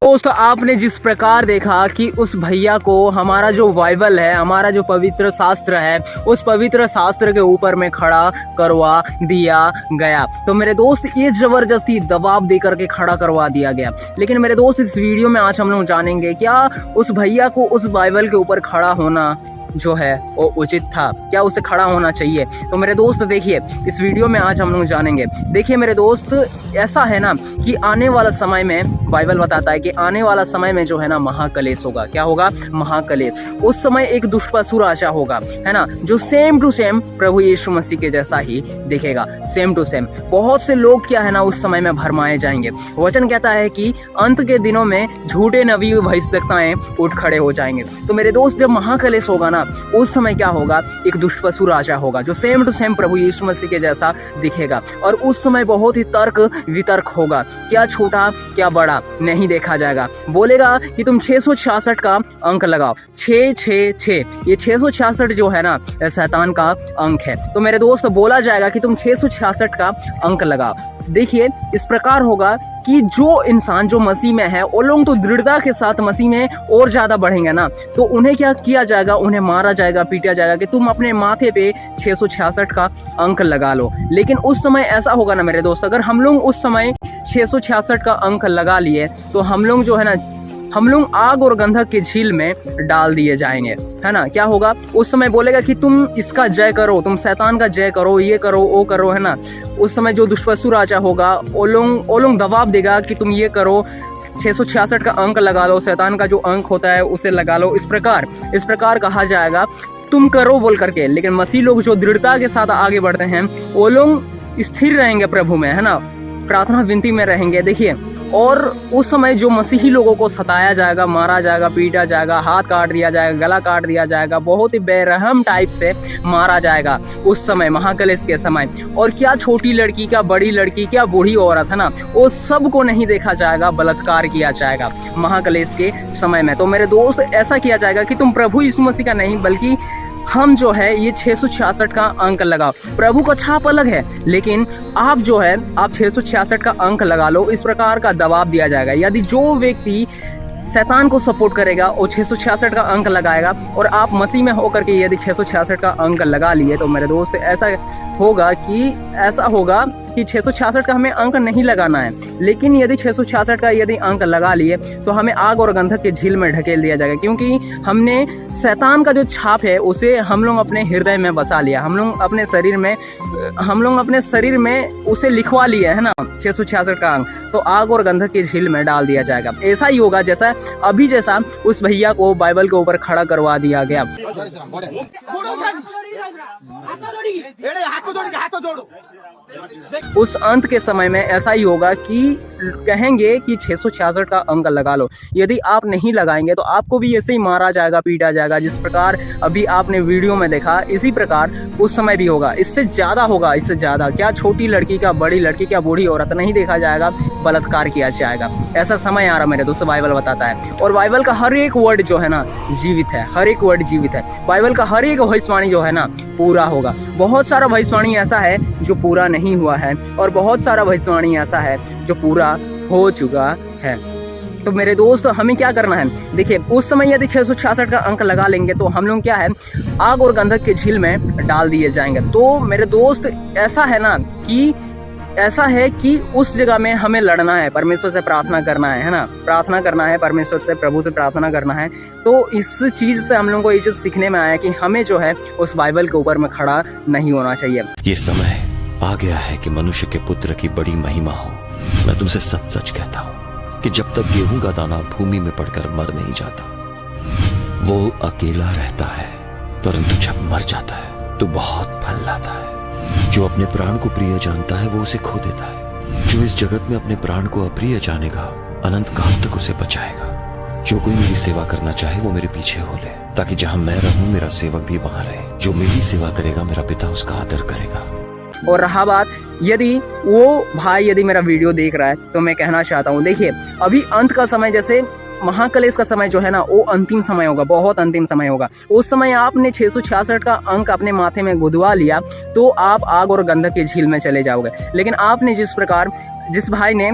दोस्त आपने जिस प्रकार देखा कि उस भैया को हमारा जो बाइबल है, हमारा जो पवित्र शास्त्र है, उस पवित्र शास्त्र के ऊपर में खड़ा करवा दिया गया। तो मेरे दोस्त ये जबरदस्ती दबाव देकर के खड़ा करवा दिया गया। लेकिन मेरे दोस्त इस वीडियो में आज हम लोग जानेंगे क्या उस भैया को उस बाइबल के ऊपर खड़ा होना जो है वो उचित था, क्या उसे खड़ा होना चाहिए। तो मेरे दोस्त देखिए इस वीडियो में आज हम लोग जानेंगे। देखिए मेरे दोस्त ऐसा है ना कि आने वाला समय में बाइबल बताता है कि आने वाला समय में जो है ना महाकलेश होगा। क्या होगा? महाकलेश। उस समय एक दुष्ट राजा होगा, है ना, जो सेम टू सेम प्रभु यीशु मसीह के जैसा ही दिखेगा, सेम टू सेम। बहुत से लोग क्या है ना उस समय में भरमाए जाएंगे। वचन कहता है कि अंत के दिनों में झूठे नबी भविष्यवक्ताएं उठ खड़े हो जाएंगे। तो मेरे दोस्त जब महाकलेश होगा ना उस समय क्या होगा? एक दुष्ट राजा होगा जो सेम टू सेम प्रभु यीशु मसीह के जैसा दिखेगा। और उस समय बहुत ही तर्क वितर्क होगा, क्या छोटा क्या बड़ा नहीं देखा जाएगा। बोलेगा कि तुम 666 का अंक लगाओ, 666। ये 666 जो है ना शैतान का अंक है। तो मेरे दोस्त बोला जाएगा कि तुम 666 का अंक लगाओ। देखिए इस प्रकार होगा कि जो इंसान जो मसीह में है वो लोग तो दृढ़ता के साथ मसीह में और ज्यादा बढ़ेंगे ना, तो उन्हें क्या किया जाएगा? उन्हें मारा जाएगा, पीटा जाएगा कि तुम अपने माथे पे 666 का अंक लगा लो। लेकिन उस समय ऐसा होगा ना मेरे दोस्त, अगर हम लोग उस समय 666 का अंक लगा लिए तो हम लोग जो है ना हम लोग आग और गंधक के झील में डाल दिए जाएंगे, है ना। क्या होगा? उस समय बोलेगा कि तुम इसका जय करो, तुम शैतान का जय करो, ये करो वो करो, है ना। उस समय जो दुष्ट राजा होगा वो लोग दबाव देगा कि तुम ये करो, 666 का अंक लगा लो, शैतान का जो अंक होता है उसे लगा लो। इस प्रकार कहा जाएगा तुम करो बोल करके। लेकिन मसीह लोग जो दृढ़ता के साथ आगे बढ़ते हैं वो लोग स्थिर रहेंगे प्रभु में, है ना, प्रार्थना विनती में रहेंगे। देखिए और उस समय जो मसीही लोगों को सताया जाएगा, मारा जाएगा, पीटा जाएगा, हाथ काट दिया जाएगा, गला काट दिया जाएगा, बहुत ही बेरहम टाइप से मारा जाएगा उस समय महाकलेश के समय। और क्या छोटी लड़की, क्या बड़ी लड़की, क्या बूढ़ी औरत, है ना, वो सबको नहीं देखा जाएगा, बलात्कार किया जाएगा महाकलेश के समय में। तो मेरे दोस्त ऐसा किया जाएगा कि तुम प्रभु यीशु मसीह का नहीं बल्कि हम जो है ये 666 का अंक लगाओ। प्रभु का छाप अलग है लेकिन आप जो है आप 666 का अंक लगा लो। इस प्रकार का दबाव दिया जाएगा। यदि जो व्यक्ति शैतान को सपोर्ट करेगा वो 666 का अंक लगाएगा और आप मसीह में होकर के यदि 666 का अंक लगा लिए तो मेरे दोस्त ऐसा होगा कि 666 का हमें अंक नहीं लगाना है। लेकिन यदि 666 का यदि अंक लगा लिए तो हमें आग और गंधक के झील में ढकेल दिया जाएगा, क्योंकि हमने शैतान का जो छाप है उसे हम लोग अपने हृदय में बसा लिया, हम लोग अपने शरीर में उसे लिखवा लिया है ना 666 का अंक। तो आग और गंधक के झील में डाल दिया जाएगा। ऐसा ही होगा जैसा उस भैया को बाइबल के ऊपर खड़ा करवा दिया गया। उस अंत के समय में ऐसा ही होगा कि कहेंगे कि 666 का अंक लगा लो। यदि आप नहीं लगाएंगे तो आपको भी ऐसे ही मारा जाएगा, पीटा जाएगा। जिस प्रकार अभी आपने वीडियो में देखा इसी प्रकार उस समय भी होगा। इससे ज्यादा होगा, इससे ज्यादा। क्या छोटी लड़की, क्या बड़ी लड़की, क्या बूढ़ी औरत नहीं देखा जाएगा, बलात्कार किया जाएगा। ऐसा समय आ रहा मेरे दोस्तों, बाइबल बताता है। और बाइबल का हर एक वर्ड जो है ना जीवित है, हर एक वर्ड जीवित है। बाइबल का हर एक भविष्यवाणी जो है ना पूरा होगा। बहुत सारा भविष्यवाणी ऐसा है जो पूरा नहीं हुआ है और बहुत सारा भविष्यवाणी ऐसा है जो पूरा हो चुका है। तो मेरे दोस्त हमें क्या करना है? देखिए उस समय यदि 666 का अंक लगा लेंगे तो हम लोग क्या है आग और गंधक के झील में डाल दिए जाएंगे। तो मेरे दोस्त ऐसा है कि उस जगह में हमें लड़ना है, परमेश्वर से प्रार्थना करना है ना, प्रार्थना करना है, परमेश्वर से, प्रभु से प्रार्थना करना है। तो इस चीज से हम लोगों को ये चीज सीखने में आया कि हमें जो है उस बाइबल के ऊपर में खड़ा नहीं होना चाहिए। ये समय आ गया है कि मनुष्य के पुत्र की बड़ी महिमा हो। मैं तुमसे सच सच कहता हूँ कि जब तक गेहूं का दाना भूमि में पड़कर मर नहीं जाता वो अकेला रहता है, परंतु जब मर जाता है तो बहुत फल लाता है। जो अपने प्राण को प्रिय जानता है वो उसे खो देता है। जो इस जगत में अपने प्राण को अप्रिय जानेगा अनंत काल तक उसे बचाएगा। जो कोई मेरी सेवा करना चाहे वो मेरे पीछे हो ले, ताकि जहां मैं रहूं मेरा सेवक भी वहां रहे। जो मेरी सेवा करेगा मेरा पिता उसका आदर करेगा। और रहा बात, यदि वो भाई यदि मेरा वीडियो देख रहा है तो मैं कहना चाहता हूँ, देखिए अभी अंत का समय, जैसे महाकलेश का समय जो है ना, वो अंतिम समय होगा, बहुत अंतिम समय होगा। उस समय आपने 666 का अंक अपने माथे में गुदवा लिया तो आप आग और गंधक की झील में चले जाओगे। लेकिन आपने जिस प्रकार, जिस भाई ने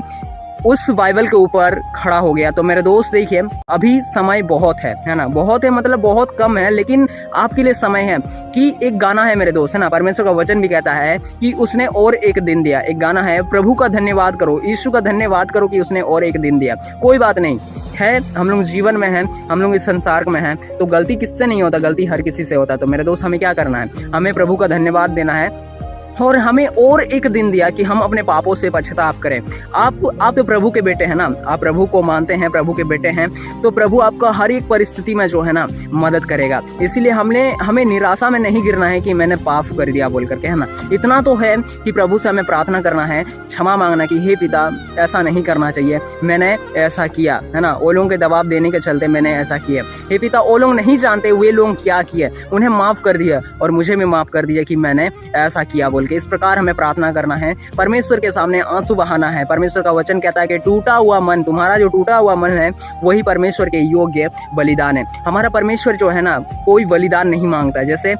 उस बाइबल के ऊपर खड़ा हो गया, तो मेरे दोस्त देखिए अभी समय बहुत है ना, बहुत है मतलब बहुत कम है, लेकिन आपके लिए समय है कि एक गाना है मेरे दोस्त, है ना, परमेश्वर का वचन भी कहता है कि उसने और एक दिन दिया। एक गाना है, प्रभु का धन्यवाद करो, यीशु का धन्यवाद करो कि उसने और एक दिन दिया। कोई बात नहीं है, हम लोग जीवन में हैं, हम लोग इस संसार में हैं, तो गलती किससे नहीं होता, गलती हर किसी से होता है। तो मेरे दोस्त हमें क्या करना है, हमें प्रभु का धन्यवाद देना है और हमें और एक दिन दिया कि हम अपने पापों से पश्चाताप करें। आप तो प्रभु के बेटे हैं ना, आप प्रभु को मानते हैं, प्रभु के बेटे हैं, तो प्रभु आपका हर एक परिस्थिति में जो है ना मदद करेगा। इसीलिए हमें निराशा में नहीं गिरना है कि मैंने पाप कर दिया बोल करके, है ना। इतना तो है कि प्रभु से हमें प्रार्थना करना है, क्षमा मांगना कि हे पिता ऐसा नहीं करना चाहिए, मैंने ऐसा किया, है ना, वो लोगों के दबाव देने के चलते मैंने ऐसा किया। हे पिता, वो लोग नहीं जानते वे लोग क्या किए, उन्हें माफ़ कर दिया और मुझे भी माफ़ कर दिया कि मैंने ऐसा किया बोल के। इस प्रकार हमें प्रार्थना करना है, परमेश्वर के सामने आंसू बहाना है। परमेश्वर का वचन कहता है कि टूटा हुआ मन, तुम्हारा जो टूटा हुआ मन है वही परमेश्वर के योग्य बलिदान है। हमारा परमेश्वर जो है ना कोई बलिदान नहीं मांगता। जैसे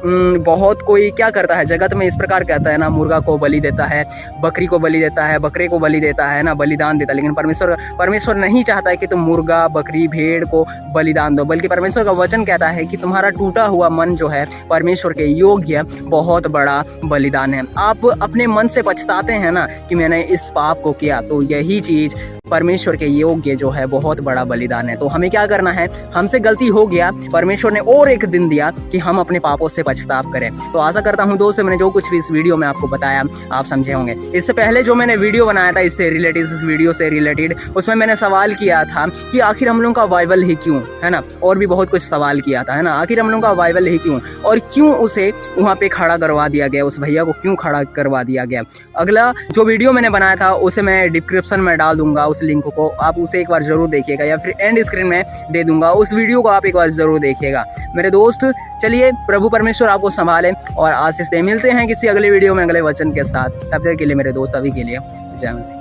बहुत कोई क्या करता है जगत में, इस प्रकार कहता है ना, मुर्गा को बलि देता है, बकरी को बलि देता है, बकरे को बलि देता है ना, बलिदान देता है। लेकिन परमेश्वर नहीं चाहता है कि तुम मुर्गा, बकरी, भेड़ को बलिदान दो, बल्कि परमेश्वर का वचन कहता है कि तुम्हारा टूटा हुआ मन जो है परमेश्वर के योग्य बहुत बड़ा बलिदान है। आप अपने मन से पछताते हैं ना कि मैंने इस पाप को किया, तो यही चीज़ परमेश्वर के योग्य जो है बहुत बड़ा बलिदान है। तो हमें क्या करना है, हमसे गलती हो गया, परमेश्वर ने और एक दिन दिया कि हम अपने पापों से पछताप करें। तो आशा करता हूं दोस्तों, मैंने जो कुछ भी इस वीडियो में आपको बताया आप समझे होंगे। इससे पहले जो मैंने वीडियो बनाया था इससे रिलेटेड, इस वीडियो से रिलेटेड, उसमें मैंने सवाल किया था कि आखिर हम लोगों का बाइबल ही क्यों, है ना, और भी बहुत कुछ सवाल किया था, है ना, आखिर हम लोगों का बाइबल ही क्यों, और क्यों उसे वहाँ पे खड़ा करवा दिया गया, उस भैया को क्यों खड़ा करवा दिया गया। अगला जो वीडियो मैंने बनाया था उसे मैं डिस्क्रिप्शन में डाल दूंगा, उस लिंक को आप उसे एक बार जरूर देखिएगा, या फिर एंड स्क्रीन में दे दूंगा, उस वीडियो को आप एक बार जरूर देखिएगा मेरे दोस्त। चलिए, प्रभु परमेश्वर आपको संभाले और आशीष दे। मिलते हैं किसी अगले वीडियो में अगले वचन के साथ। तब तक के लिए मेरे दोस्त, अभी के लिए जय मसीह।